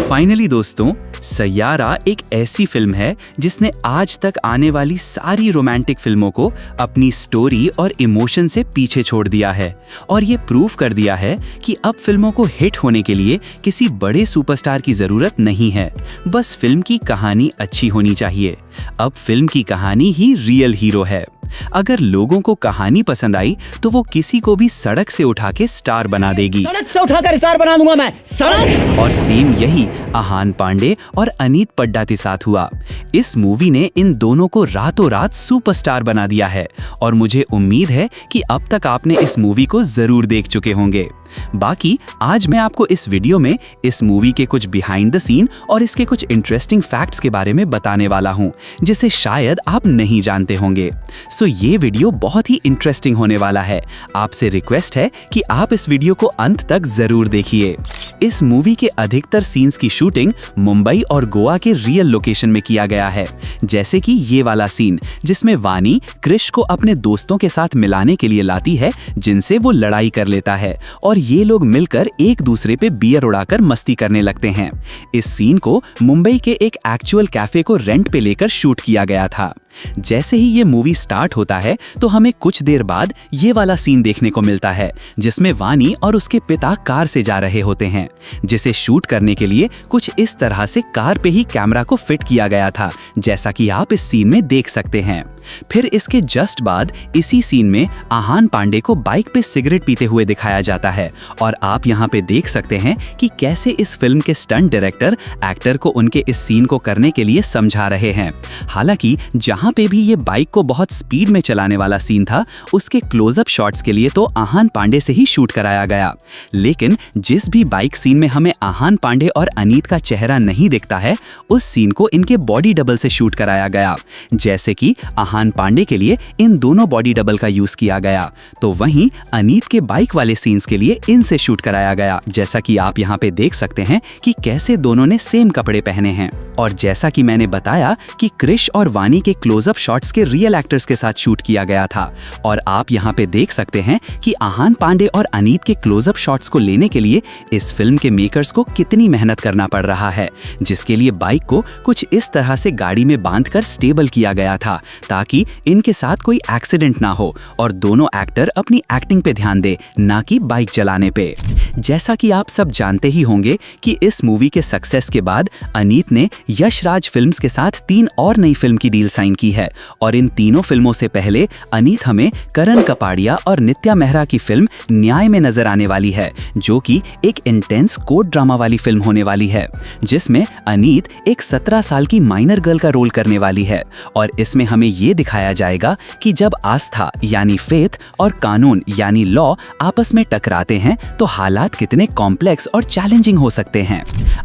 Finally दोस्तों, सैयारा एक ऐसी फिल्म है जिसने आज तक आने वाली सारी रोमांटिक फिल्मों को अपनी स्टोरी और इमोशन से पीछे छोड़ दिया है और ये प्रूव कर दिया है कि अब फिल्मों को हिट होने के लिए किसी बड़े सुपरस्टार की जरूरत नहीं है, बस फिल्म की कहानी अच्छी होनी चाहिए। अब फिल्म की कहानी ही रियल हीरो है। अगर लोगों को कहानी पसंद आई तो वो किसी को भी सड़क से उठा के स्टार बना देगी। सड़क से उठाकर स्टार बना दूंगा मैं, सड़क। और सेम यही आहान पांडे और अनीत पड्डा के साथ हुआ। इस मूवी ने इन दोनों को रातों रात सुपरस्टार बना दिया है और मुझे उम्मीद है कि अब तक आपने इस मूवी को जरूर देख चुके होंगे। बाकी आज मैं आपको इस वीडियो में इस मूवी के कुछ बिहाइंड द सीन और इसके कुछ इंटरेस्टिंग फैक्ट्स के बारे में बताने वाला हूं, जिसे शायद आप नहीं जानते होंगे। सो ये वीडियो बहुत ही इंटरेस्टिंग होने वाला है। आपसे रिक्वेस्ट है कि आप इस वीडियो को अंत तक जरूर देखिए। इस मूवी के अधिकतर सीन्स की शूटिंग मुंबई और गोवा के रियल लोकेशन में किया गया है, जैसे कि ये वाला सीन जिसमें वानी क्रिश को अपने दोस्तों के साथ मिलाने के लिए लाती है, जिनसे वो लड़ाई कर लेता है और ये लोग मिलकर एक दूसरे पे बियर उड़ाकर मस्ती करने लगते हैं। इस सीन को मुंबई के एक एक्चुअल कैफे को रेंट पे लेकर शूट किया गया था। जैसे ही ये मूवी स्टार्ट होता है तो हमें कुछ देर बाद ये वाला सीन देखने को मिलता है जिसमें वानी और उसके पिता कार से जा रहे होते हैं, जिसे शूट करने के लिए कुछ इस तरह से कार पे ही कैमरा को फिट किया गया था, जैसा कि आप इस सीन में देख सकते हैं। फिर इसके जस्ट बाद इसी सीन में आहान पांडे को बाइक पे सिगरेट पीते हुए दिखाया जाता है और आप यहाँ पे देख सकते हैं कि कैसे इस फिल्म के स्टंट डायरेक्टर एक्टर को उनके इस सीन को करने के लिए समझा रहे हैं। हालांकि जहाँ पे भी ये बाइक को बहुत स्पीड में चलाने वाला सीन था, उसके क्लोजअप शॉट्स के लिए तो आहान पांडे से ही शूट कराया गया, लेकिन जिस भी बाइक सीन में हमें आहान पांडे और अनीत का चेहरा नहीं दिखता है, उस सीन को इनके बॉडी डबल से शूट कराया गया। जैसे कि आहान पांडे के लिए इन दोनों बॉडी डबल का यूज किया गया, तो वहीं अनीत के बाइक वाले सीन्स के लिए इनसे शूट कराया गया, जैसा कि आप यहाँ पे देख सकते हैं कि कैसे दोनों ने सेम कपड़े पहने हैं। और जैसा कि मैंने बताया कि क्रिश और वानी के क्लोजअप शॉट्स के रियल एक्टर्स के साथ शूट किया गया था, और आप यहाँ पे देख सकते हैं कि आहान पांडे और अनीत के क्लोजअप शॉट्स को लेने के लिए इस फिल्म के मेकर्स को कितनी मेहनत करना पड़ रहा है, जिसके लिए बाइक को कुछ इस तरह से गाड़ी में बांधकर स्टेबल किया गया था ताकि इनके साथ कोई एक्सीडेंट ना हो और दोनों एक्टर अपनी एक्टिंग पे ध्यान दे, ना कि बाइक चलाने पे। जैसा कि आप सब जानते ही होंगे कि इस मूवी के सक्सेस के बाद अनीत ने यश राज फिल्म्स के साथ 3 और नई फिल्म की डील साइन की है, और इन तीनों फिल्मों से पहले अनीत हमें करण कपाड़िया और नित्या मेहरा की फिल्म न्याय में नजर आने वाली है, जो कि एक इंटेंस कोर्ट ड्रामा वाली फिल्म होने वाली है, जिसमें अनीत एक 17 साल की माइनर गर्ल का रोल करने वाली है। और इसमें हमें ये दिखाया जाएगा कि जब आस्था यानी फेथ और कानून यानी लॉ आपस में टकराते हैं तो हालात कितने कॉम्प्लेक्स और चैलेंजिंग हो सकते हैं।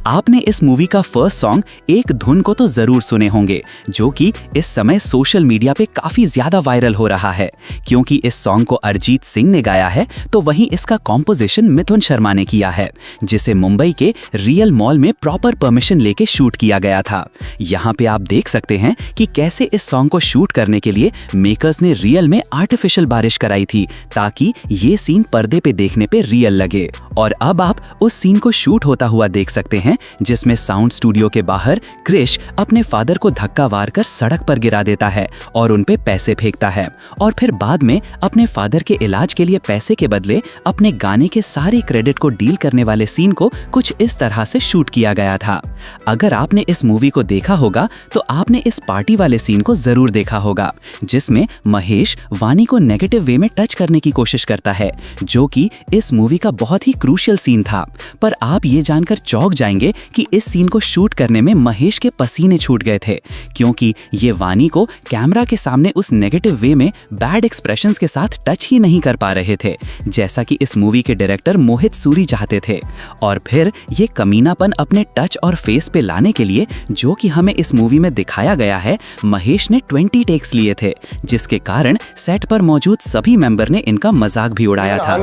आपने इस मूवी का फर्स्ट सॉन्ग एक धुन को तो जरूर सुने होंगे, जो कि इस समय सोशल मीडिया पे काफी ज्यादा वायरल हो रहा है, क्योंकि इस सॉन्ग को अरिजीत सिंह ने गाया है, तो वहीं इसका कॉम्पोजिशन मिथुन शर्मा ने किया है, जिसे मुंबई के रियल मॉल में प्रॉपर परमिशन लेके शूट किया गया था। यहाँ पे आप देख सकते हैं कि कैसे इस सॉन्ग को शूट करने के लिए मेकर्स ने रियल में आर्टिफिशियल बारिश कराई थी ताकि ये सीन पर्दे पे देखने पे रियल लगे। और अब आप उस सीन को शूट होता हुआ देख सकते हैं जिसमें साउंड स्टूडियो के बाहर क्रिश अपने फादर को धक्का मारकर सड़क पर गिरा देता है और उन पे पैसे फेंकता है, और फिर बाद में अपने फादर के इलाज के लिए पैसे के बदले अपने गाने के सारे क्रेडिट को डील करने वाले सीन को कुछ इस तरह से शूट किया गया था। अगर आपने इस मूवी को देखा होगा तो आपने इस पार्टी वाले सीन को जरूर देखा होगा, जिसमें महेश वानी को नेगेटिव वे में टच करने की कोशिश करता है, जो कि इस मूवी का बहुत ही क्रूशियल सीन था। पर आप ये जानकर चौंक जाएंगे कि इस सीन को शूट करने में महेश के पसीने छूट गए थे, क्योंकि ये वानी को कैमरा के सामने उस नेगेटिव वे में बैड एक्सप्रेशंस के साथ टच ही नहीं कर पा रहे थे, जैसा कि इस मूवी के डायरेक्टर मोहित सूरी चाहते थे। और फिर ये कमीनापन अपने टच और फेस फेस पे लाने के लिए जो कि हमें इस मूवी में दिखाया गया है, महेश ने 20 टेक्स लिए थे, जिसके कारण सेट पर मौजूद सभी मेंबर ने इनका मजाक भी उड़ाया था।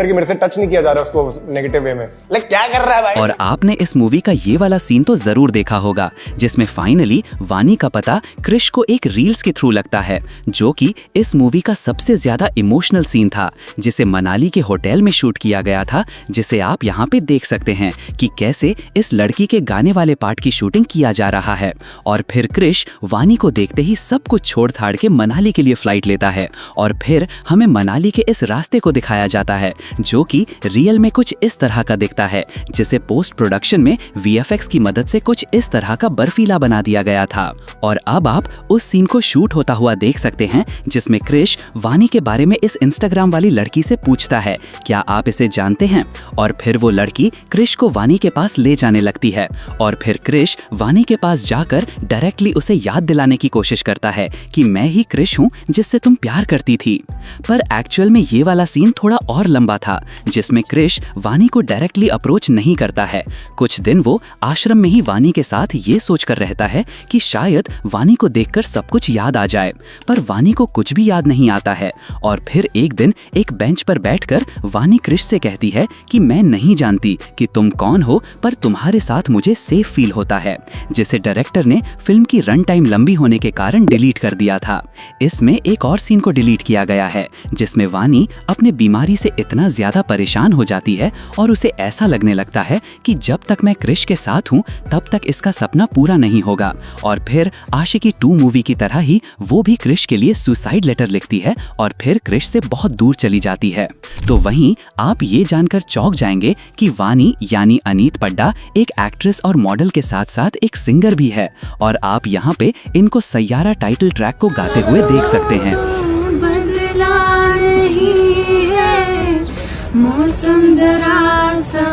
मेरे से टच नहीं किया जा रहा उसको नेगेटिव वे में। क्या कर रहा है भाई? और आपने इस मूवी का ये वाला सीन तो जरूर देखा होगा, जिसमें फाइनली वानी का पता क्रिश को एक रील्स के थ्रू लगता है, जो कि इस मूवी का सबसे ज्यादा इमोशनल सीन था, जिसे मनाली के होटल में शूट किया गया था, जिसे आप यहाँ पे देख सकते हैं कि कैसे इस लड़की के गाने वाले पार्ट की शूटिंग किया जा रहा है। और फिर क्रिश वानी को देखते ही सब कुछ छोड़ छाड़ के मनाली के लिए फ्लाइट लेता है और फिर हमें मनाली के इस रास्ते को दिखाया जाता है, जो कि रियल में कुछ इस तरह का दिखता है, जिसे पोस्ट प्रोडक्शन में VFX की मदद से कुछ इस तरह का बर्फीला बना दिया गया था। और अब आप उस सीन को शूट होता हुआ देख सकते हैं, जिसमें क्रिश वानी के बारे में इस इंस्टाग्राम वाली लड़की से पूछता है, क्या आप इसे जानते हैं? और फिर वो लड़की क्रिश को वानी के पास ले जाने लगती है और फिर क्रिश वानी के पास जाकर डायरेक्टली उसे याद दिलाने की कोशिश करता है कि मैं ही क्रिश हूँ जिससे तुम प्यार करती थी। पर एक्चुअल में ये वाला सीन थोड़ा और लंबा था, जिसमें क्रिश वानी को डायरेक्टली अप्रोच नहीं करता है। कुछ दिन वो आश्रम में ही वानी के साथ ये सोचकर रहता है कि शायद वानी को देखकर सब कुछ याद आ जाए, पर वानी को कुछ भी याद नहीं आता है। और फिर एक दिन एक बेंच पर बैठकर वानी क्रिश से कहती है कि मैं नहीं जानती कि तुम कौन हो, पर तुम्हारे साथ मुझे सेफ फील होता है, जिसे डायरेक्टर ने फिल्म की रन टाइम लंबी होने के कारण डिलीट कर दिया था। इसमें एक और सीन को डिलीट किया गया है, जिसमें वानी अपने बीमारी से इतना ज्यादा परेशान हो जाती है और उसे ऐसा लगने लगता है कि जब तक मैं क्रिश के साथ हूँ तब तक इसका सपना पूरा नहीं होगा। और फिर आशिकी 2 मूवी की तरह ही वो भी क्रिश के लिए सुसाइड लेटर लिखती है और फिर क्रिश से बहुत दूर चली जाती है। तो वहीं आप ये जानकर चौंक जाएंगे कि वानी यानी अनीत पड्डा एक एक्ट्रेस और मॉडल के साथ साथ एक सिंगर भी है, और आप यहाँ पे इनको सैयारा टाइटल ट्रैक को गाते हुए देख सकते हैं। बदला नहीं है मौसम जरा सा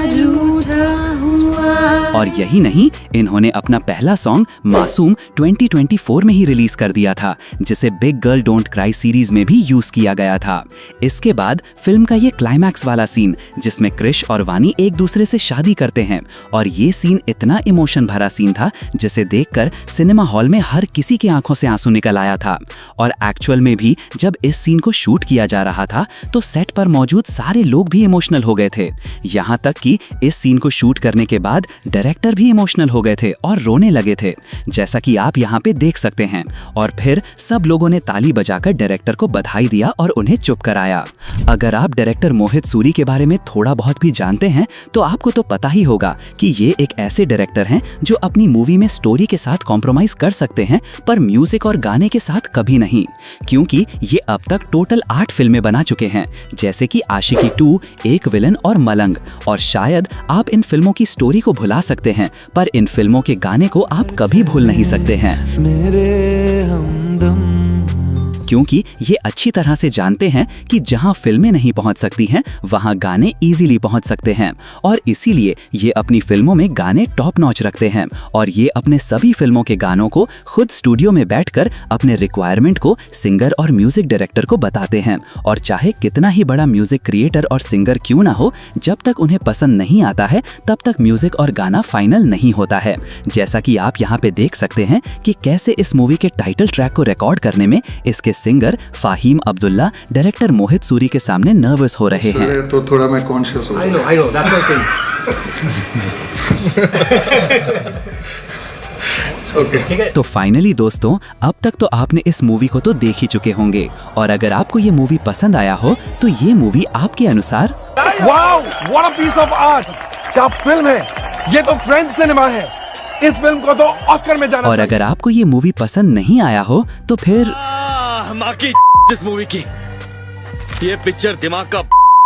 रूठा हुआ। और यही नहीं, इन्होंने अपना पहला सॉन्ग मासूम 2024 में ही रिलीज कर दिया था, जिसे big girl don't cry series में भी यूज किया गया था। इसके बाद फिल्म का ये क्लाइमैक्स वाला सीन, जिसमें क्रिश और वानी एक दूसरे से शादी करते हैं, और ये सीन इतना इमोशन भरा सीन था जिसे देखकर सिनेमा हॉल में हर किसी की आंखों से आंसू निकल आया था। और एक्चुअल में भी जब इस सीन को शूट किया जा रहा था तो सेट पर मौजूद सारे लोग भी इमोशनल हो गए थे, यहाँ तक कि इस सीन को शूट करने के बाद डायरेक्टर भी इमोशनल हो गए थे और रोने लगे थे, जैसा कि आप यहाँ पे देख सकते हैं। और फिर सब लोगों ने ताली बजाकर डायरेक्टर को बधाई दिया और उन्हें चुप कराया। अगर आप डायरेक्टर मोहित सूरी के बारे में थोड़ा बहुत भी जानते हैं तो आपको तो पता ही होगा कि ये एक ऐसे डायरेक्टर हैं जो अपनी मूवी में स्टोरी के साथ कॉम्प्रोमाइज कर सकते हैं, पर म्यूजिक और गाने के साथ कभी नहीं, क्योंकि ये अब तक टोटल 8 फिल्में बना चुके हैं, जैसे कि आशिकी 2, एक विलन और मलंग। और शायद आप इन फिल्मों की स्टोरी को भुला सकते हैं, पर इन फिल्मों के गाने को आप कभी भूल नहीं सकते हैं, मेरे हमदम, क्योंकि ये अच्छी तरह से जानते हैं कि जहां फिल्में नहीं पहुंच सकती हैं वहां गाने इजीली पहुंच सकते हैं, और इसीलिए ये अपनी फिल्मों में गाने टॉप नॉच रखते हैं। और ये अपने सभी फिल्मों के गानों को खुद स्टूडियो में बैठकर अपने रिक्वायरमेंट को सिंगर और म्यूजिक डायरेक्टर को बताते हैं, और चाहे कितना ही बड़ा म्यूजिक क्रिएटर और सिंगर क्यों ना हो, जब तक उन्हें पसंद नहीं आता है तब तक म्यूजिक और गाना फाइनल नहीं होता है। जैसा कि आप यहाँ पे देख सकते हैं कि कैसे इस मूवी के टाइटल ट्रैक को रिकॉर्ड करने में इसके सिंगर फाहीम अब्दुल्ला डायरेक्टर मोहित सूरी के सामने नर्वस हो रहे हैं। तो थोड़ा मैं कॉन्शियस हूँ। I know, that's what I'm saying. तो फाइनली दोस्तों, अब तक तो आपने इस मूवी को तो देख ही चुके होंगे, और अगर आपको ये मूवी पसंद आया हो तो ये मूवी आपके अनुसार wow, what a piece of art! क्या फिल्म है ये! तो फ्रेंच सिनेमा है, इस फिल्म को तो ऑस्कर में जाना। और अगर आपको ये मूवी पसंद नहीं आया हो तो फिर माँ की इस मूवी की, ये पिक्चर दिमाग का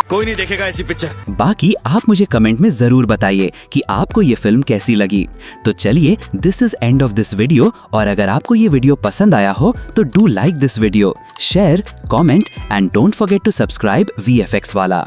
कोई नहीं देखेगा ऐसी पिक्चर। बाकी आप मुझे कमेंट में जरूर बताइए कि आपको ये फिल्म कैसी लगी। तो चलिए, this is end of this video, और अगर आपको ये वीडियो पसंद आया हो तो do like this video, share, comment and don't forget to subscribe VFX वाला।